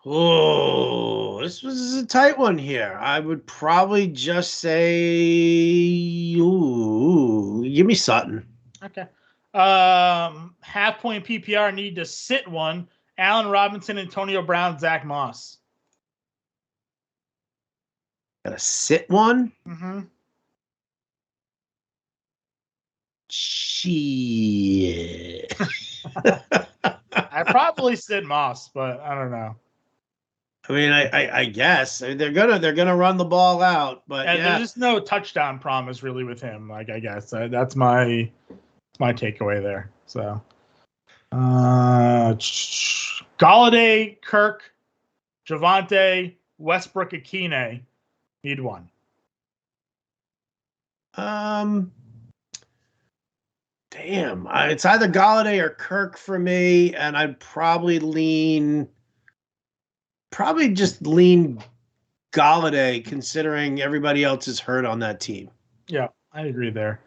Oh, this was a tight one here. I would probably just say, give me Sutton. Okay. Half point PPR, need to sit 1. Allen Robinson, Antonio Brown, Zach Moss. Gotta sit 1? Mm-hmm. Shit. I probably sit Moss, but I don't know. I mean, I guess they're gonna run the ball out, but yeah. There's just no touchdown promise really with him. Like, I guess that's my takeaway there. So, Galladay, Kirk, Javonte, Westbrook, Akine. Need 1. Damn, it's either Galladay or Kirk for me, and I'd probably just lean Galladay, considering everybody else is hurt on that team. Yeah, I agree there.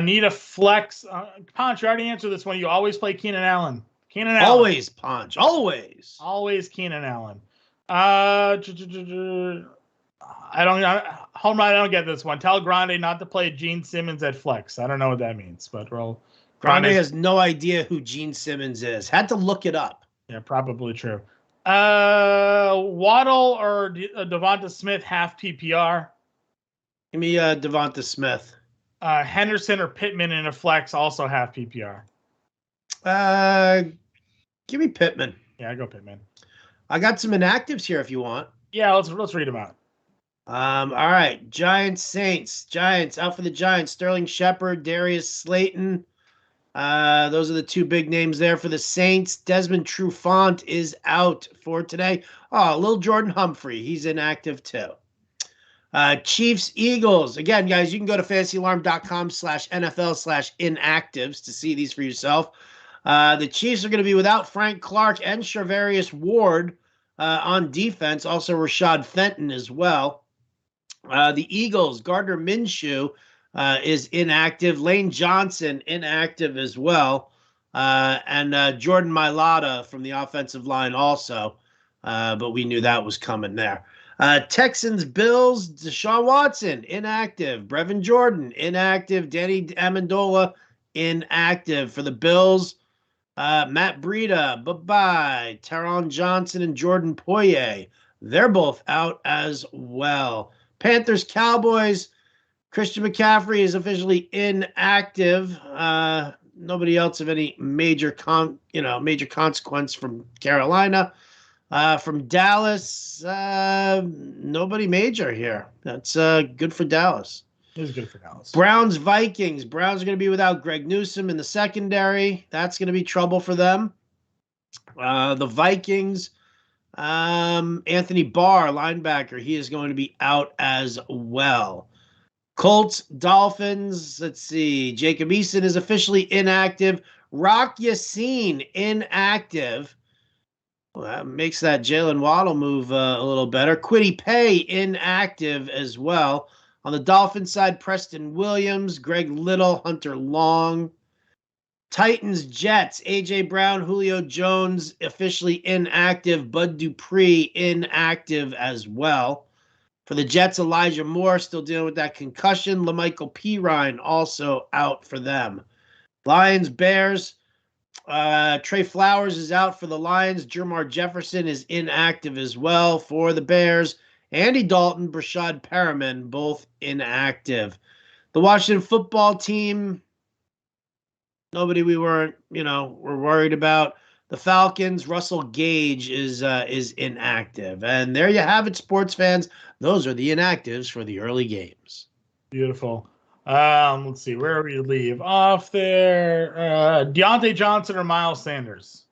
Need a flex. Ponch, you already answered this one. You always play Keenan Allen. Always, Ponch. Always. Always Keenan Allen. I don't get this one. Tell Grande not to play Gene Simmons at flex. I don't know what that means, but Grande has no idea who Gene Simmons is. Had to look it up. Yeah, probably true. Waddle or Devonta Smith, half PPR. Give me Devonta Smith. Henderson or Pittman in a flex, also half PPR. Give me Pittman. Yeah, I go Pittman. I got some inactives here if you want. Yeah, let's read them out. All right. Giants, Saints. Giants, out for the Giants. Sterling Shepard, Darius Slayton. Those are the 2 big names there for the Saints. Desmond Trufant is out for today. Oh, little Jordan Humphrey. He's inactive too. Chiefs, Eagles. Again, guys, you can go to fantasyalarm.com/NFL/inactives to see these for yourself. The Chiefs are going to be without Frank Clark and Charvarius Ward on defense. Also, Rashad Fenton as well. The Eagles, Gardner Minshew is inactive. Lane Johnson inactive as well. And Jordan Mailata from the offensive line also. But we knew that was coming there. Texans, Bills, Deshaun Watson, inactive. Brevin Jordan, inactive. Danny Amendola, inactive. For the Bills, Matt Breida, bye-bye. Taron Johnson and Jordan Poyer, they're both out as well. Panthers, Cowboys, Christian McCaffrey is officially inactive. Nobody else of any major consequence from Carolina. From Dallas, nobody major here. That's good for Dallas. It is good for Dallas. Browns, Vikings. Browns are going to be without Greg Newsome in the secondary. That's going to be trouble for them. The Vikings, Anthony Barr, linebacker, he is going to be out as well. Colts, Dolphins, let's see. Jacob Eason is officially inactive. Rock Yassin, inactive. Well, that makes that Jalen Waddle move a little better. Kwity Paye, inactive as well. On the Dolphins side, Preston Williams, Greg Little, Hunter Long. Titans, Jets, A.J. Brown, Julio Jones officially inactive. Bud Dupree inactive as well. For the Jets, Elijah Moore still dealing with that concussion. LaMichael Pirine also out for them. Lions, Bears, Trey Flowers is out for the Lions. Jermar Jefferson is inactive as well for the Bears. Andy Dalton, Brashad Perriman, both inactive. The Washington football team, nobody we're worried about. The Falcons, Russell Gage is inactive. And there you have it, sports fans. Those are the inactives for the early games. Beautiful. Let's see, where we leave off there. Deontay Johnson or Miles Sanders?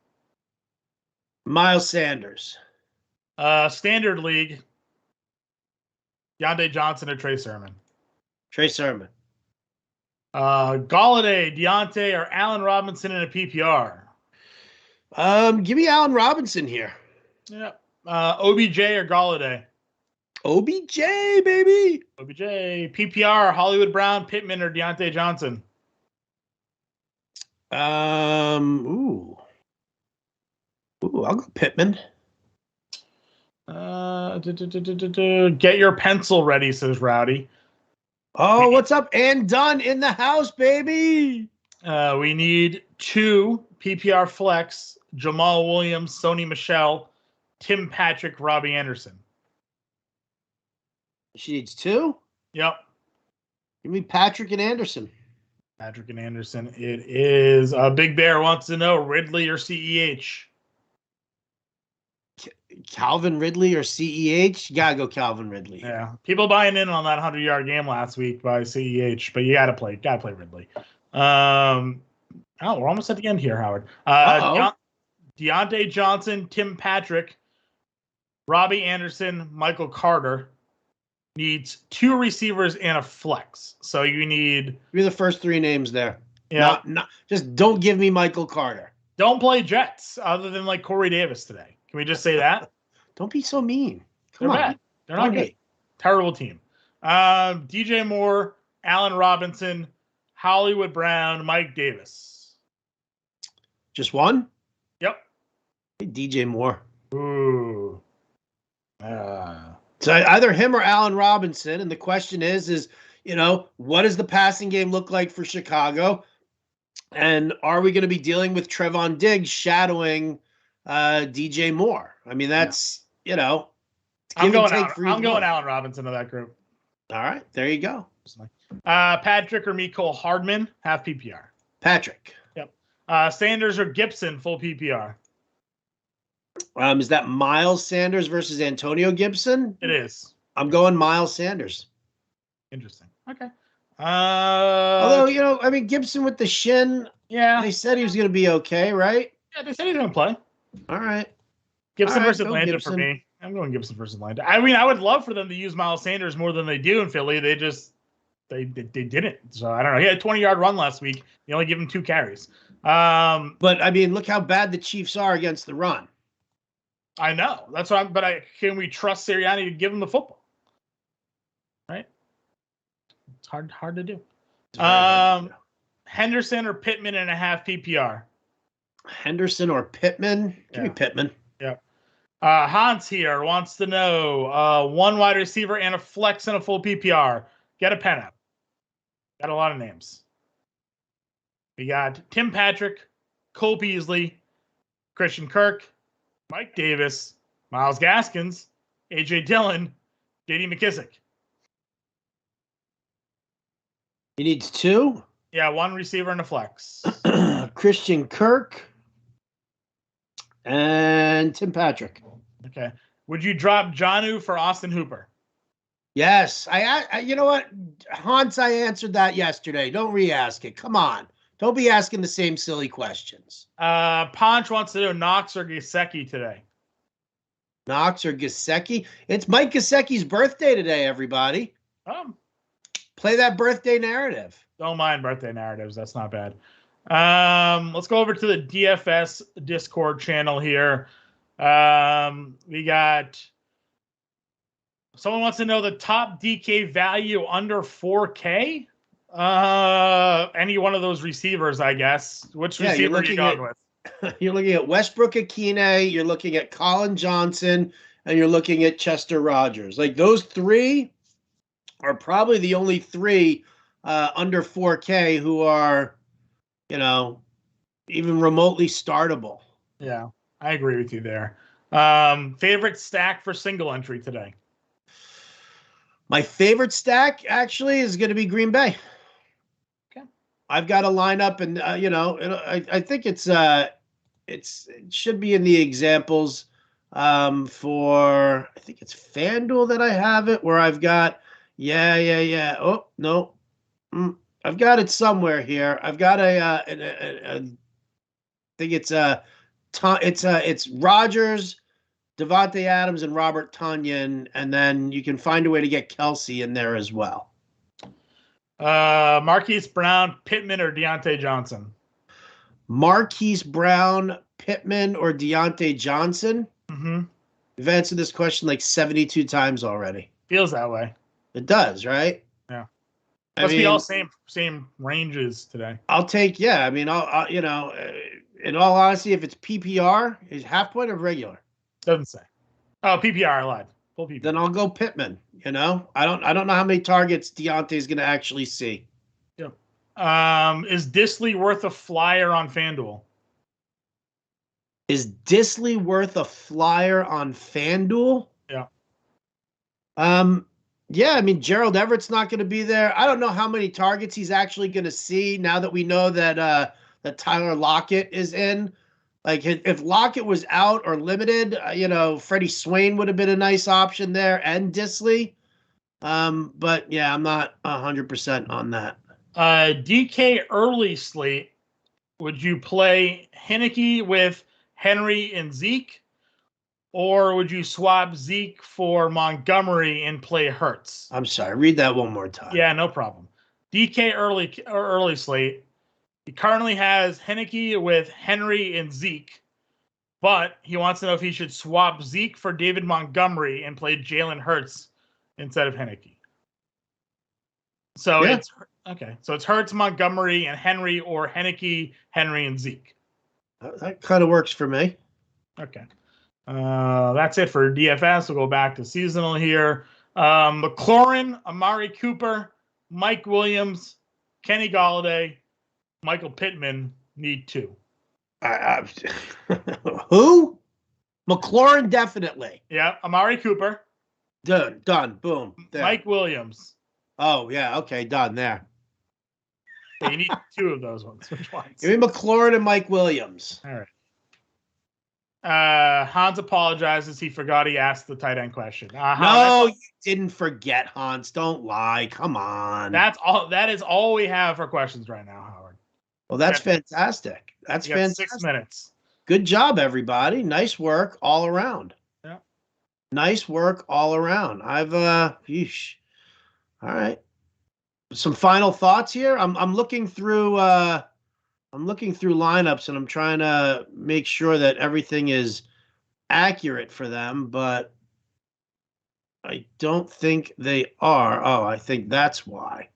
Miles Sanders. Standard League, Deontay Johnson or Trey Sermon? Trey Sermon. Galladay, Deontay, or Allen Robinson in a PPR? Give me Allen Robinson here. Yeah. OBJ or Galladay? OBJ, baby. OBJ. PPR, Hollywood Brown, Pittman, or Deontay Johnson? Ooh, I'll go Pittman. Get your pencil ready, says Rowdy. Oh, what's up? And Dunn in the house, baby. We need 2 PPR flex: Jamal Williams, Sony Michel, Tim Patrick, Robbie Anderson. She needs 2? Yep. Give me Patrick and Anderson. Patrick and Anderson. It is Big Bear wants to know Ridley or CEH. Calvin Ridley or CEH? You gotta go Calvin Ridley. Yeah, people buying in on that 100-yard game last week by CEH, but you gotta play Ridley. We're almost at the end here, Howard. Deontay Johnson, Tim Patrick, Robbie Anderson, Michael Carter needs 2 receivers and a flex. So you need. You're the first 3 names there. Yeah. Just don't give me Michael Carter. Don't play Jets other than like Corey Davis today. Can we just say that? Don't be so mean. They're bad. They're not good. Terrible team. DJ Moore, Allen Robinson, Hollywood Brown, Mike Davis. Just one? Yep. Hey, DJ Moore. Ooh. So either him or Allen Robinson. And the question is, what does the passing game look like for Chicago? And are we going to be dealing with Trevon Diggs shadowing DJ Moore? I mean, that's, I'm going Allen Robinson to that group. All right. There you go. Patrick or Mecole Hardman, half PPR. Patrick. Yep. Sanders or Gibson, full PPR. Is that Miles Sanders versus Antonio Gibson? It is. I'm going Miles Sanders. Interesting. Okay. Although, Gibson with the shin, yeah, they said he was going to be okay, right? Yeah, they said he's going to play. All right. Gibson versus Atlanta for me. I'm going Gibson versus Atlanta. I mean, I would love for them to use Miles Sanders more than they do in Philly. They didn't. So I don't know. He had a 20-yard run last week. They only give him 2 carries. But I mean, look how bad the Chiefs are against the run. I know. That's what can we trust Sirianni to give him the football? Right? It's hard to do. Henderson or Pittman and a half PPR. Henderson or Pittman? Give me Pittman. Yeah. Hans here wants to know 1 wide receiver and a flex and a full PPR. Get a pen up. Got a lot of names. We got Tim Patrick, Cole Beasley, Christian Kirk, Mike Davis, Myles Gaskins, A.J. Dillon, J.D. McKissick. He needs 2? Yeah, 1 receiver and a flex. Christian Kirk and Tim Patrick. Okay. Would you drop Jonnu for Austin Hooper? Yes. I you know what? Hans, I answered that yesterday. Don't re-ask it. Come on. Don't be asking the same silly questions. Ponch wants to know Knox or Gesicki today. Knox or Gesicki? It's Mike Gesicki's birthday today, everybody. Play that birthday narrative. Don't mind birthday narratives. That's not bad. Let's go over to the DFS Discord channel here. We got someone wants to know the top DK value under 4K. Any one of those receivers, I guess. Which Yeah, receiver are you going with? You're looking at Westbrook Akine, you're looking at Colin Johnson, and you're looking at Chester Rodgers. Like those three are probably the only three under 4K who are, even remotely startable. Yeah, I agree with you there. Favorite stack for single entry today? My favorite stack actually is going to be Green Bay. Okay. I've got a lineup, and I think it should be in the examples for, I think it's FanDuel that I have it, where I've got oh no, I've got it somewhere here. I've got I think it's Rodgers, Devontae Adams, and Robert Tonyan, and then you can find a way to get Kelsey in there as well. Marquise Brown, Pittman, or Deontay Johnson? Marquise Brown, Pittman, or Deontay Johnson? Mm-hmm. We've answered this question like 72 times already. Feels that way. It does, right? Yeah. Must be all same ranges today. I'll take, I'll in all honesty, if it's PPR, is half point or regular? Doesn't say. Oh, PPR, I lied. Full PPR. Then I'll go Pittman. I don't know how many targets Deontay's going to actually see. Yep. Is Disley worth a flyer on FanDuel? Is Disley worth a flyer on FanDuel? Yeah. Yeah, Gerald Everett's not going to be there. I don't know how many targets he's actually going to see now that we know that that Tyler Lockett is in. Like, if Lockett was out or limited, Freddie Swain would have been a nice option there, and Disley. But yeah, I'm not 100% on that. DK early slate. Would you play Heineke with Henry and Zeke, or would you swap Zeke for Montgomery and play Hurts? I'm sorry, read that one more time. Yeah, no problem. DK early slate. He currently has Heineke with Henry and Zeke, but he wants to know if he should swap Zeke for David Montgomery and play Jalen Hurts instead of Heineke. So it's okay. So it's Hurts, Montgomery, and Henry, or Heineke, Henry, and Zeke. That kind of works for me. Okay. That's it for DFS. We'll go back to seasonal here. McLaurin, Amari Cooper, Mike Williams, Kenny Golladay, Michael Pittman need two. Who? McLaurin, definitely. Yeah, Amari Cooper. Done. Boom. There. Mike Williams. Oh, yeah. Okay, done there. So you need two of those ones. Which ones? Give me McLaurin and Mike Williams. All right. Hans apologizes. He forgot he asked the tight end question. No, you didn't forget, Hans. Don't lie. Come on. That's all. That is all we have for questions right now, Howard. Well, that's fantastic. That's fantastic. 6 minutes. Good job, everybody. Nice work all around. Yeah. Nice work all around. Yeesh. All right. Some final thoughts here. I'm looking through lineups, and I'm trying to make sure that everything is accurate for them, but I don't think they are. Oh, I think that's why.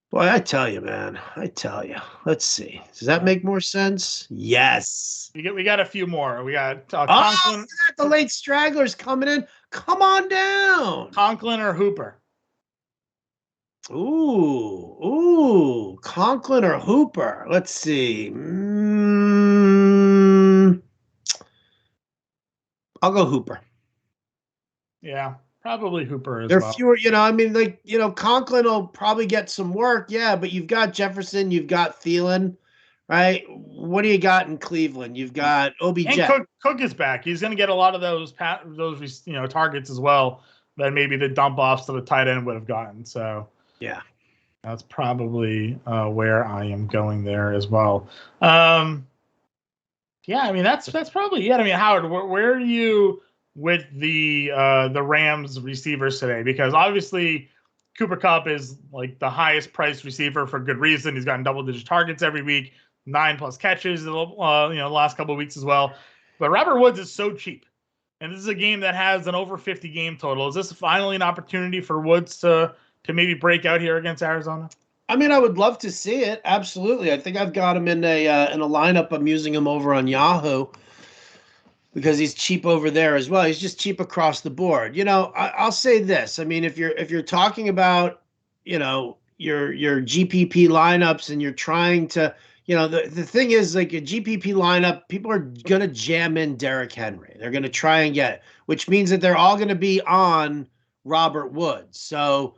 Boy, I tell you, man. I tell you. Let's see. Does that make more sense? Yes. We got a few more. We got Conklin. The late stragglers coming in. Come on down. Conklin or Hooper? Ooh, Conklin or Hooper. Let's see. I'll go Hooper. Yeah, probably Hooper as well. There are fewer, Conklin will probably get some work, yeah, but you've got Jefferson, you've got Thielen, right? What do you got in Cleveland? You've got OBJ. And Cook is back. He's going to get a lot of those targets as well that maybe the dump offs to the tight end would have gotten. So yeah, that's probably where I am going there as well. Yeah, that's probably it. Howard, where are you with the Rams receivers today? Because obviously Cooper Kupp is like the highest priced receiver for good reason. He's gotten double-digit targets every week, 9+ catches, the last couple of weeks as well. But Robert Woods is so cheap, and this is a game that has an over 50 game total. Is this finally an opportunity for Woods to maybe break out here against Arizona? I mean, I would love to see it. Absolutely. I think I've got him in a lineup. I'm using him over on Yahoo because he's cheap over there as well. He's just cheap across the board. I'll say this. I mean, if you're talking about, your GPP lineups and you're trying to, the thing is, like, a GPP lineup, people are going to jam in Derrick Henry. They're going to try and get it, which means that they're all going to be on Robert Woods. So,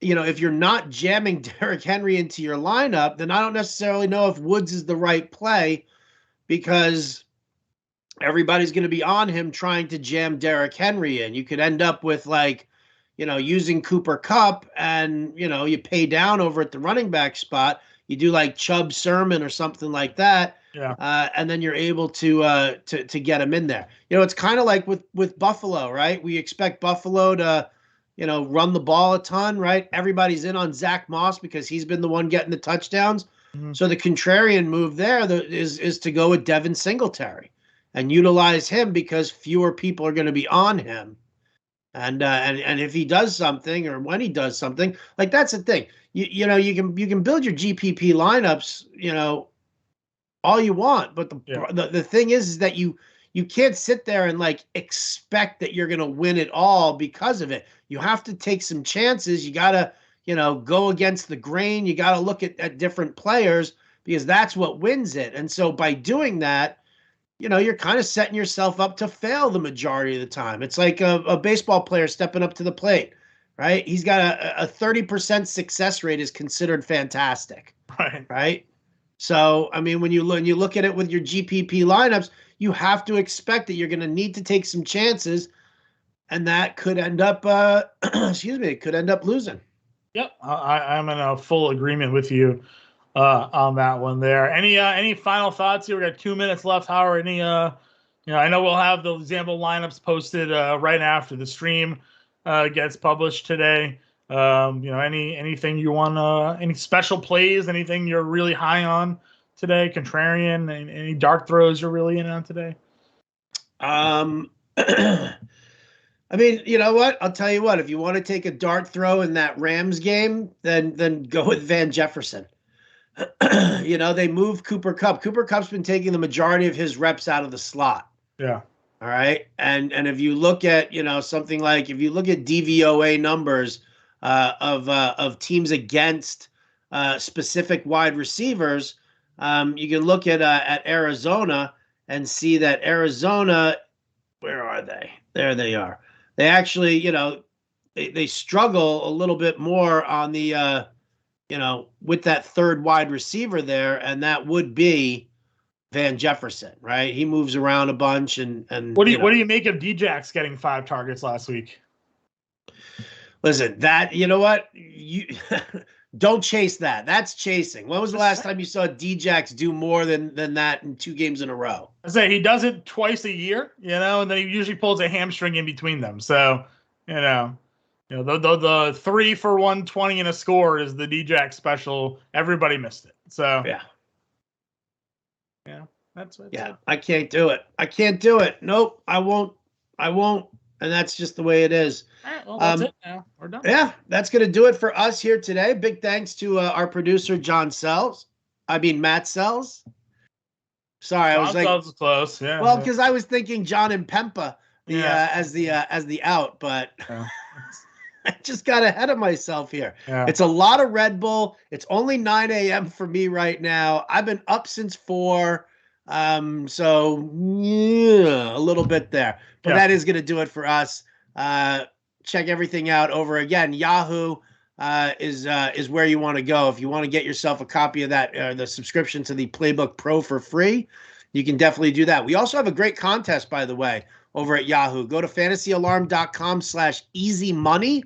if you're not jamming Derrick Henry into your lineup, then I don't necessarily know if Woods is the right play, because everybody's going to be on him trying to jam Derrick Henry in. You could end up with, like, using Cooper Kupp, and, you pay down over at the running back spot. You do like Chubb Sermon or something like that. Yeah. And then you're able to get him in there. It's kind of like with Buffalo, right? We expect Buffalo to, run the ball a ton, right? Everybody's in on Zach Moss because he's been the one getting the touchdowns. Mm-hmm. So the contrarian move there is to go with Devin Singletary and utilize him because fewer people are going to be on him. And if he does something, or when he does something, like, that's the thing. You can build your GPP lineups, all you want, but the thing is that you can't sit there and, like, expect that you're going to win it all because of it. You have to take some chances. You got to, go against the grain. You got to look at different players, because that's what wins it. And so by doing that, you're kind of setting yourself up to fail the majority of the time. It's like a baseball player stepping up to the plate, right? He's got a 30% success rate is considered fantastic, right? So, I mean, when you look at it with your GPP lineups, you have to expect that you're going to need to take some chances, and that could end up, it could end up losing. Yep, I'm in a full agreement with you on that one there. Any final thoughts here? We got 2 minutes left. Howard, I know we'll have the example lineups posted right after the stream gets published today. Anything you want, any special plays, anything you're really high on today, contrarian, any dart throws you're really in on today? I mean, you know what? I'll tell you what, if you want to take a dart throw in that Rams game, then go with Van Jefferson. They moved Cooper Kupp. Cooper Kupp's been taking the majority of his reps out of the slot. Yeah. All right. And if you look at, something like, if you look at DVOA numbers of teams against specific wide receivers, you can look at Arizona and see that Arizona, where are they? There they are. They actually, they struggle a little bit more on the, with that third wide receiver there, and that would be Van Jefferson, right? He moves around a bunch, and what do you make of Djax getting 5 targets last week? Listen, that, you know what, you don't chase that. That's chasing. When was the last time you saw Djax do more than that in 2 games in a row? I say he does it twice a year, and then he usually pulls a hamstring in between them. So, the 3 for 120 and a score is the Djax special. Everybody missed it. So yeah, that's what. Yeah, I can't do it. Nope, I won't. And that's just the way it is. All right, well, that's it now. We're done. Yeah, that's going to do it for us here today. Big thanks to our producer, Matt Sells. Sorry, I was like, Sells is close. Yeah. Well, because I was thinking Jon Impemba as the out, but I just got ahead of myself here. Yeah. It's a lot of Red Bull. It's only 9 a.m. for me right now. I've been up since 4. So yeah, a little bit there, but that is going to do it for us. Check everything out over again. Yahoo is where you want to go if you want to get yourself a copy of that, the subscription to the Playbook Pro for free. You can definitely do that. We also have a great contest, by the way, over at Yahoo. Go to fantasyalarm.com/easymoney.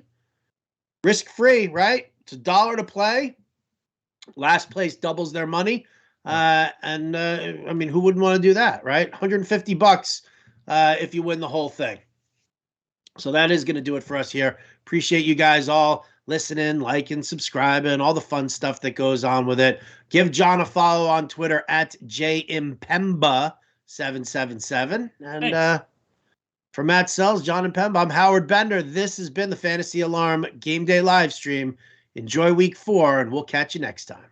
Risk free, right? It's $1 to play. Last place doubles their money. I mean, who wouldn't want to do that, right? $150 if you win the whole thing. So that is going to do it for us here. Appreciate you guys all listening, liking, subscribing, all the fun stuff that goes on with it. Give John a follow on Twitter at jimpemba777. And for Matt Sells, Jon Impemba, I'm Howard Bender. This has been the Fantasy Alarm Game Day live stream Enjoy week 4, and we'll catch you next time.